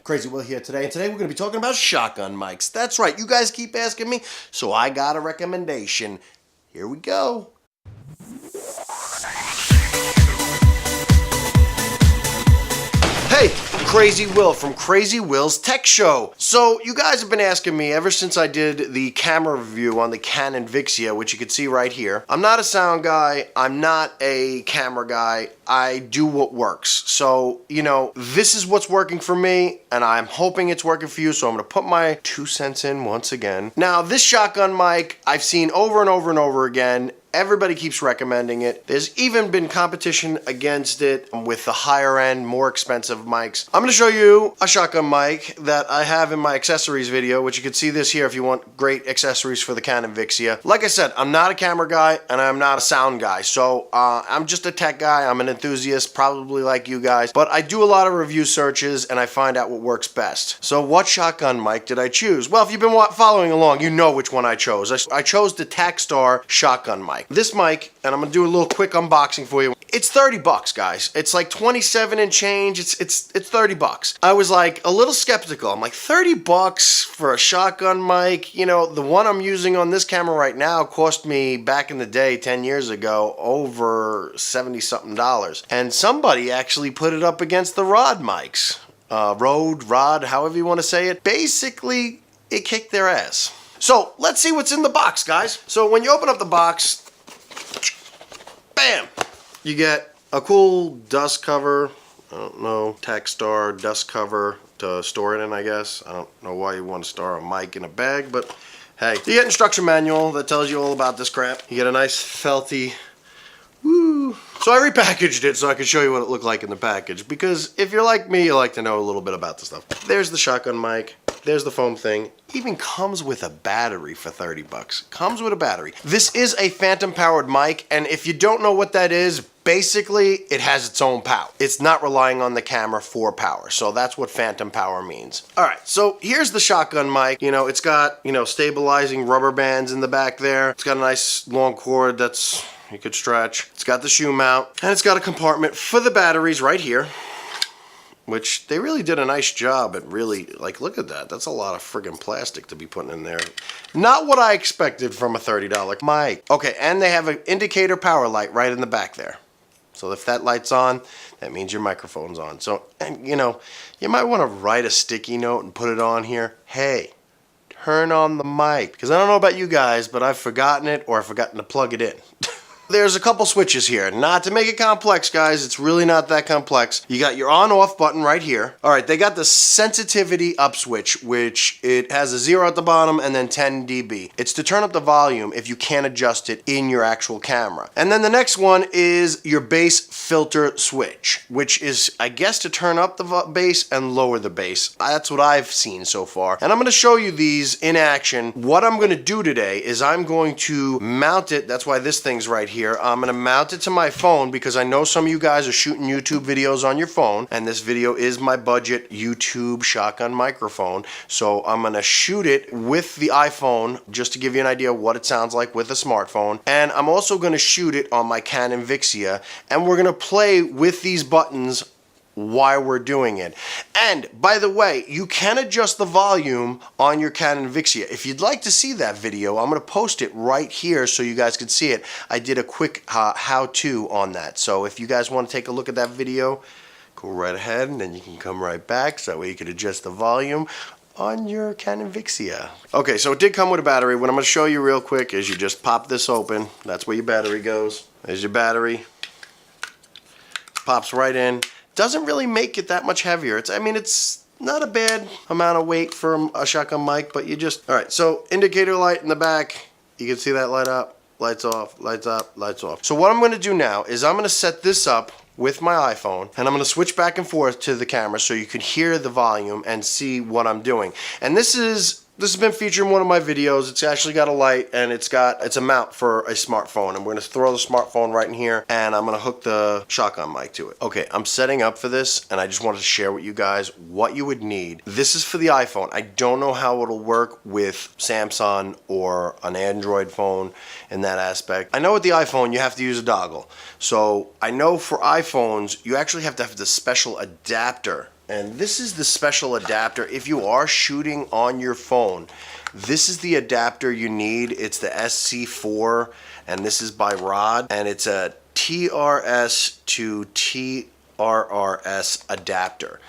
Crazy Will here today, and today we're going to be talking about shotgun mics. That's right, you guys keep asking me, so I got a recommendation. Here we go. Hey, Crazy Will from Crazy Will's Tech Show. So you guys have been asking me ever since I did the camera review on the Canon Vixia, which you can see right here. I'm not a sound guy, I'm not a camera guy, I do what works. So, you know, this is what's working for me, and I'm hoping it's working for you, so I'm gonna put my 2 cents in once again. Now, this shotgun mic, I've seen over and over and over again. Everybody keeps recommending it. There's even been competition against it with the higher end, more expensive mics. I'm gonna show you a shotgun mic that I have in my accessories video, which you can see this here if you want great accessories for the Canon Vixia. Like I said, I'm not a camera guy and I'm not a sound guy, so I'm just a tech guy. I'm an enthusiast, probably like you guys, but I do a lot of review searches and I find out what works best. So what shotgun mic did I choose? Well, if you've been following along, you know which one I chose. I chose the TAKSTAR shotgun mic. This mic, and I'm gonna do a little quick unboxing for you. It's 30 bucks, guys. It's like 27 and change. It's 30 bucks. I was like a little skeptical. I'm like, 30 bucks for a shotgun mic? You know, the one I'm using on this camera right now cost me back in the day, 10 years ago, over 70 something dollars. And somebody actually put it up against the Rode mics. Rod, however you want to say it. Basically, it kicked their ass. So let's see what's in the box, guys. So when you open up the box, bam, you get a cool dust cover. I don't know, TAKSTAR dust cover to store it in, I guess. I don't know why you want to store a mic in a bag, but hey. You get an instruction manual that tells you all about this crap. You get a nice felty, woo. So I repackaged it so I could show you what it looked like in the package, because if you're like me, you like to know a little bit about the stuff. There's the shotgun mic. There's the foam thing. Even comes with a battery for 30 bucks. Comes with a battery. This is a phantom powered mic, and if you don't know what that is, basically it has its own power. It's not relying on the camera for power, so that's what phantom power means. Alright, so here's the shotgun mic. You know, it's got, you know, stabilizing rubber bands in the back there. It's got a nice long cord that's you could stretch. It's got the shoe mount, and it's got a compartment for the batteries right here, which they really did a nice job at really, like, look at that. That's a lot of friggin' plastic to be putting in there. Not what I expected from a $30 mic. Okay, and they have an indicator power light right in the back there. So if that light's on, that means your microphone's on. So, and you know, you might want to write a sticky note and put it on here. Hey, turn on the mic. Because I don't know about you guys, but I've forgotten it or I've forgotten to plug it in. There's a couple switches here. Not to make it complex, guys. It's really not that complex. You got your on-off button right here. All right, they got the sensitivity up switch, which it has a 0 at the bottom and then 10 dB. It's to turn up the volume if you can't adjust it in your actual camera. And then the next one is your bass filter switch, which is, I guess, to turn up the bass and lower the bass. That's what I've seen so far. And I'm gonna show you these in action. What I'm gonna do today is I'm going to mount it. That's why this thing's right here. I'm gonna mount it to my phone because I know some of you guys are shooting YouTube videos on your phone, and this video is my budget YouTube shotgun microphone. So I'm gonna shoot it with the iPhone just to give you an idea of what it sounds like with a smartphone. And I'm also gonna shoot it on my Canon Vixia, and we're gonna play with these buttons while we're doing it. And by the way, you can adjust the volume on your Canon Vixia. If you'd like to see that video, I'm going to post it right here so you guys can see it. I did a quick how-to on that. So if you guys want to take a look at that video, go right ahead and then you can come right back so that way you can adjust the volume on your Canon Vixia. Okay, so it did come with a battery. What I'm going to show you real quick is you just pop this open. That's where your battery goes. There's your battery. Pops right in. Doesn't really make it that much heavier. I mean, it's not a bad amount of weight for a shotgun mic, but you just, all right, so indicator light in the back. You can see that light up, lights off, lights up, lights off. So what I'm gonna do now is I'm gonna set this up with my iPhone, and I'm gonna switch back and forth to the camera so you can hear the volume and see what I'm doing. And this has been featured in one of my videos. It's actually got a light, and it's a mount for a smartphone. And we're gonna throw the smartphone right in here, and I'm gonna hook the shotgun mic to it. Okay, I'm setting up for this, and I just wanted to share with you guys what you would need. This is for the iPhone. I don't know how it'll work with Samsung or an Android phone in that aspect. I know with the iPhone, you have to use a dongle. So I know for iPhones, you actually have to have the special adapter And this is the special adapter. If you are shooting on your phone, this is the adapter you need. It's the SC4, and this is by Rod, and it's a TRS to TRRS adapter.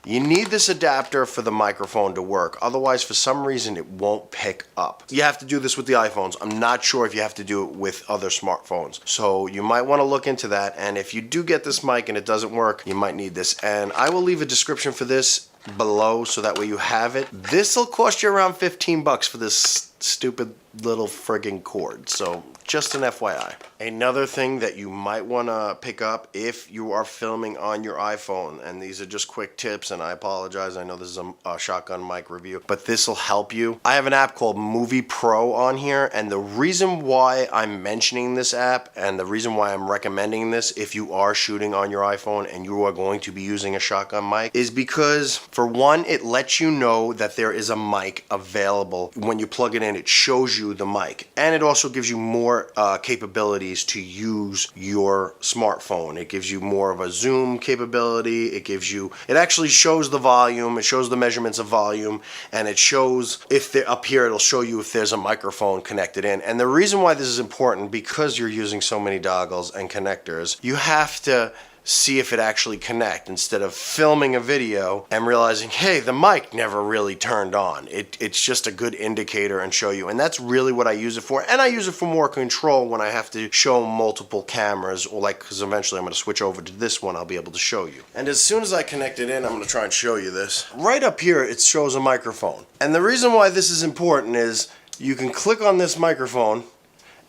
You need this adapter for the microphone to work. Otherwise, for some reason, it won't pick up. You have to do this with the iPhones. I'm not sure if you have to do it with other smartphones. So you might want to look into that. And if you do get this mic and it doesn't work, you might need this. And I will leave a description for this below so that way you have it. This will cost you around 15 bucks for this stupid little friggin' cord. So just an FYI. Another thing that you might want to pick up if you are filming on your iPhone, and these are just quick tips, and I apologize, I know this is a shotgun mic review, but this will help you. I have an app called MoviePro on here, and the reason why I'm mentioning this app and the reason why I'm recommending this if you are shooting on your iPhone and you are going to be using a shotgun mic is because, for one, it lets you know that there is a mic available. When you plug it in, it shows you the mic, and it also gives you more capabilities to use your smartphone. It gives you more of a zoom capability. It actually shows the volume, it shows the measurements of volume, and it shows if they're up here, it'll show you if there's a microphone connected in. And the reason why this is important, because you're using so many doggles and connectors, you have to see if it actually connects instead of filming a video and realizing, hey, the mic never really turned on. It's just a good indicator and show you, and that's really what I use it for. And I use it for more control when I have to show multiple cameras, or because eventually I'm going to switch over to this one, I'll be able to show you. And as soon as I connect it in, I'm going to try and show you this. Right up here it shows a microphone, and the reason why this is important is you can click on this microphone,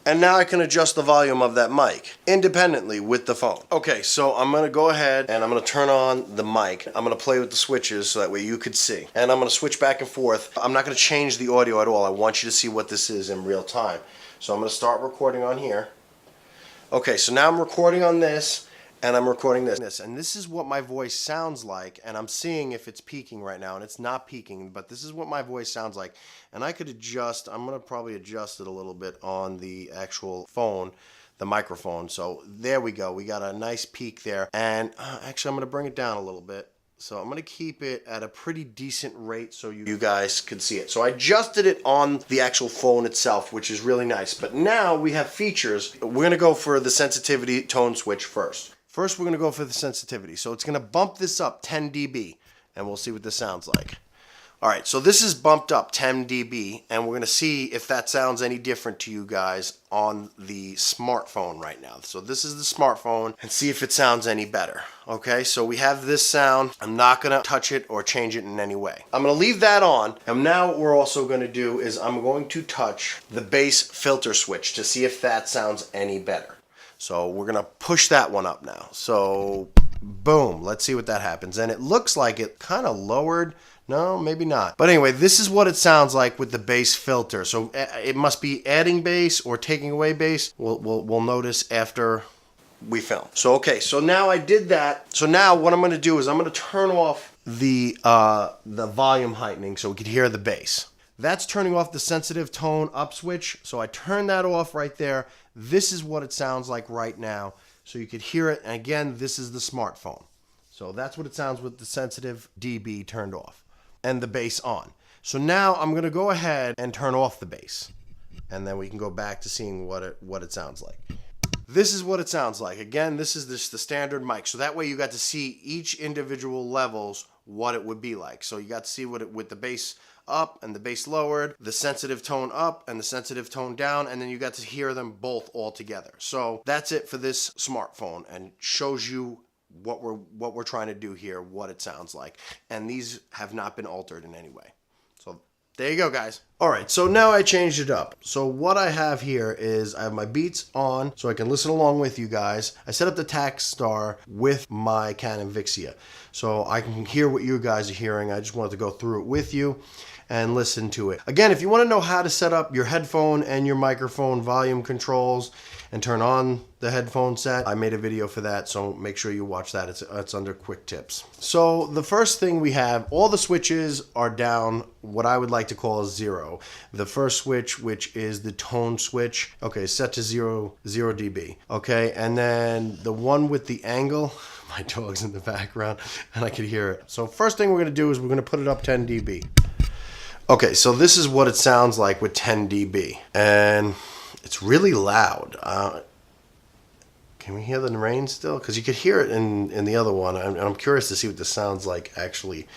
and now I can adjust the volume of that mic independently with the phone. Okay, so I'm gonna go ahead and I'm gonna turn on the mic. I'm gonna play with the switches so that way you could see. And I'm gonna switch back and forth. I'm not gonna change the audio at all. I want you to see what this is in real time. So I'm gonna start recording on here. Okay, so now I'm recording on this, and I'm recording this, and this is what my voice sounds like, and I'm seeing if it's peaking right now, and it's not peaking, but this is what my voice sounds like. And I could adjust, I'm gonna probably adjust it a little bit on the actual phone, the microphone. So there we go, we got a nice peak there. And actually I'm gonna bring it down a little bit. So I'm gonna keep it at a pretty decent rate so you guys can see it. So I adjusted it on the actual phone itself, which is really nice. But now we have features. We're gonna go for the sensitivity tone switch first. First, we're going to go for the sensitivity. So it's going to bump this up 10 dB, and we'll see what this sounds like. All right, so this is bumped up 10 dB, and we're going to see if that sounds any different to you guys on the smartphone right now. So this is the smartphone, and see if it sounds any better. Okay, so we have this sound. I'm not going to touch it or change it in any way. I'm going to leave that on, and now what we're also going to do is I'm going to touch the bass filter switch to see if that sounds any better. So we're gonna push that one up now. So boom, let's see what that happens. And it looks like it kind of lowered. No, maybe not. But anyway, this is what it sounds like with the bass filter. So it must be adding bass or taking away bass. We'll notice after we film. So okay, so now I did that. So now what I'm gonna do is I'm gonna turn off the volume heightening so we can hear the bass. That's turning off the sensitive tone up switch. So I turn that off right there. This is what it sounds like right now. So you could hear it. And again, this is the smartphone. So that's what it sounds with the sensitive dB turned off and the bass on. So now I'm going to go ahead and turn off the bass. And then we can go back to seeing what it sounds like. This is what it sounds like. Again, this is the standard mic. So that way you got to see each individual levels, what it would be like. So you got to see what it with the bass up and the bass lowered, the sensitive tone up and the sensitive tone down, and then you got to hear them both all together. So that's it for this smartphone, and shows you what we're trying to do here, what it sounds like. And these have not been altered in any way. So there you go, guys. All right, so now I changed it up. So what I have here is I have my Beats on so I can listen along with you guys. I set up the TAKSTAR with my Canon Vixia so I can hear what you guys are hearing. I just wanted to go through it with you and listen to it. Again, if you want to know how to set up your headphone and your microphone volume controls and turn on the headphone set, I made a video for that, so make sure you watch that. It's under quick tips. So the first thing we have, all the switches are down what I would like to call 0. The first switch, which is the tone switch, okay, set to 0 dB. Okay, and then the one with the angle, My dog's in the background and I could hear it. So first thing we're gonna do is we're gonna put it up 10 dB. Okay, so this is what it sounds like with 10 dB. And it's really loud. Can we hear the rain still? Because you could hear it in the other one. I'm curious to see what this sounds like actually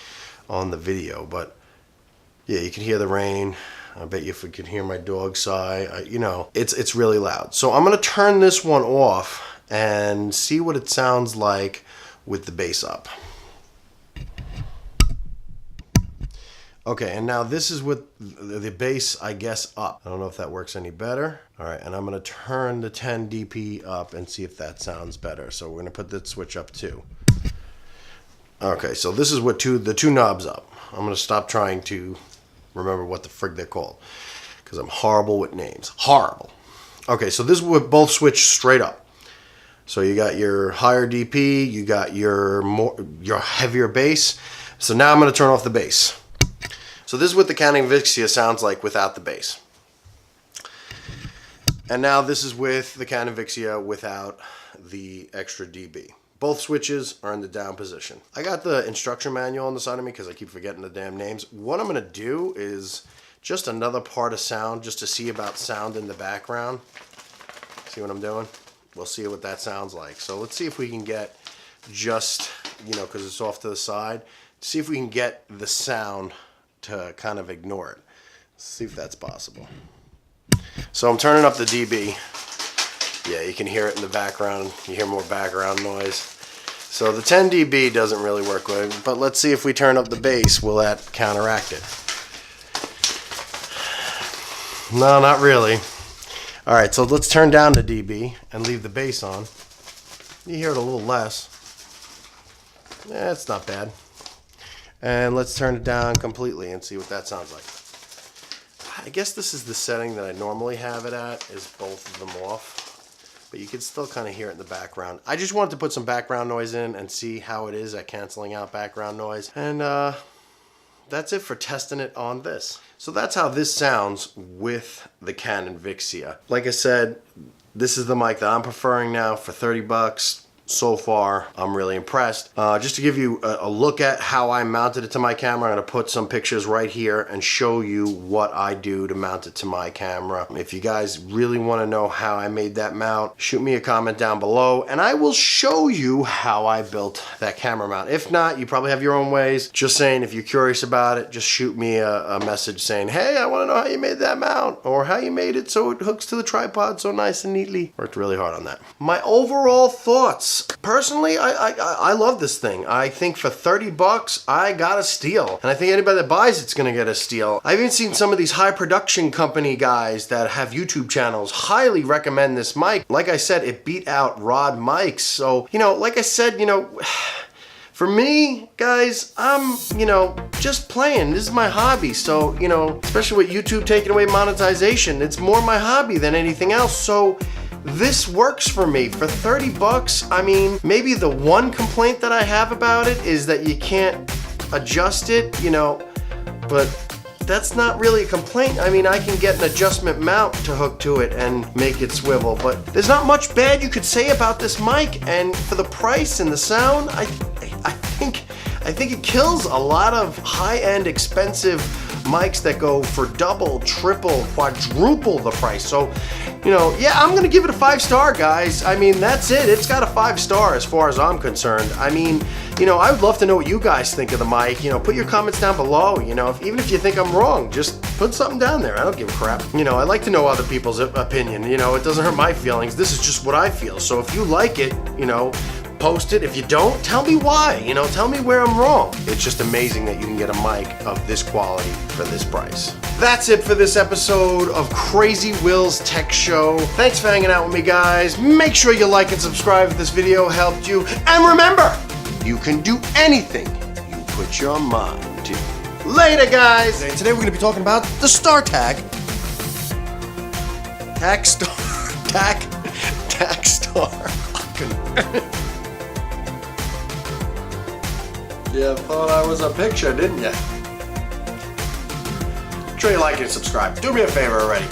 on the video. But yeah, you can hear the rain. I bet you if we can hear my dog sigh, you know, it's really loud. So I'm gonna turn this one off and see what it sounds like with the bass up. Okay, and now this is with the bass, I guess, up. I don't know if that works any better. All right, and I'm gonna turn the 10 dB up and see if that sounds better. So we're gonna put that switch up too. Okay, so this is what the two knobs up. I'm gonna stop trying to remember what the frig they're called, because I'm horrible with names. Horrible. Okay, so this is what both switch straight up. So you got your higher DP, you got your heavier bass. So now I'm gonna turn off the bass. So this is what the Canon Vixia sounds like without the bass. And now this is with the Canon Vixia without the extra dB. Both switches are in the down position. I got the instruction manual on the side of me because I keep forgetting the damn names. What I'm gonna do is just another part of sound just to see about sound in the background. See what I'm doing? We'll see what that sounds like. So let's see if we can get just, you know, because it's off to the side, see if we can get the sound to kind of ignore it. Let's see if that's possible. So I'm turning up the dB. Yeah, you can hear it in the background. You hear more background noise. So the 10 dB doesn't really work good, but let's see if we turn up the bass, will that counteract it? No, not really. All right, so let's turn down the dB and leave the bass on. You hear it a little less. Yeah, it's not bad. And let's turn it down completely and see what that sounds like. I guess this is the setting that I normally have it at, is both of them off. But you can still kind of hear it in the background. I just wanted to put some background noise in and see how it is at canceling out background noise. And that's it for testing it on this. So that's how this sounds with the Canon Vixia. Like I said, this is the mic that I'm preferring now for 30 bucks. So far, I'm really impressed. Just to give you a look at how I mounted it to my camera, I'm gonna put some pictures right here and show you what I do to mount it to my camera. If you guys really wanna know how I made that mount, shoot me a comment down below and I will show you how I built that camera mount. If not, you probably have your own ways. Just saying, if you're curious about it, just shoot me a message saying, hey, I wanna know how you made that mount, or how you made it so it hooks to the tripod so nice and neatly. Worked really hard on that. My overall thoughts. Personally, I love this thing. I think for 30 bucks, I got a steal. And I think anybody that buys it's gonna get a steal. I've even seen some of these high production company guys that have YouTube channels highly recommend this mic. Like I said, it beat out Rode mics. So, you know, like I said, you know, for me, guys, I'm, you know, just playing. This is my hobby. So, you know, especially with YouTube taking away monetization, it's more my hobby than anything else. So, this works for me. For 30 bucks, I mean, maybe the one complaint that I have about it is that you can't adjust it, you know, but that's not really a complaint. I mean, I can get an adjustment mount to hook to it and make it swivel, but there's not much bad you could say about this mic, and for the price and the sound, I think it kills a lot of high-end expensive mics that go for double, triple, quadruple the price. So, you know, yeah, I'm gonna give it a 5-star, guys. I mean, that's it. It's got a 5-star as far as I'm concerned. I mean, you know, I would love to know what you guys think of the mic. You know, put your comments down below. You know, even if you think I'm wrong, just put something down there. I don't give a crap. You know, I like to know other people's opinion. You know, it doesn't hurt my feelings. This is just what I feel. So if you like it, you know, post it. If you don't, tell me why. You know, tell me where I'm wrong. It's just amazing that you can get a mic of this quality for this price. That's it for this episode of Crazy Will's Tech Show. Thanks for hanging out with me, guys. Make sure you like and subscribe if this video helped you. And remember, you can do anything you put your mind to. Later, guys. Today we're going to be talking about the StarTAC. TAKSTAR. You thought I was a picture, didn't you? Make sure you like and subscribe. Do me a favor already.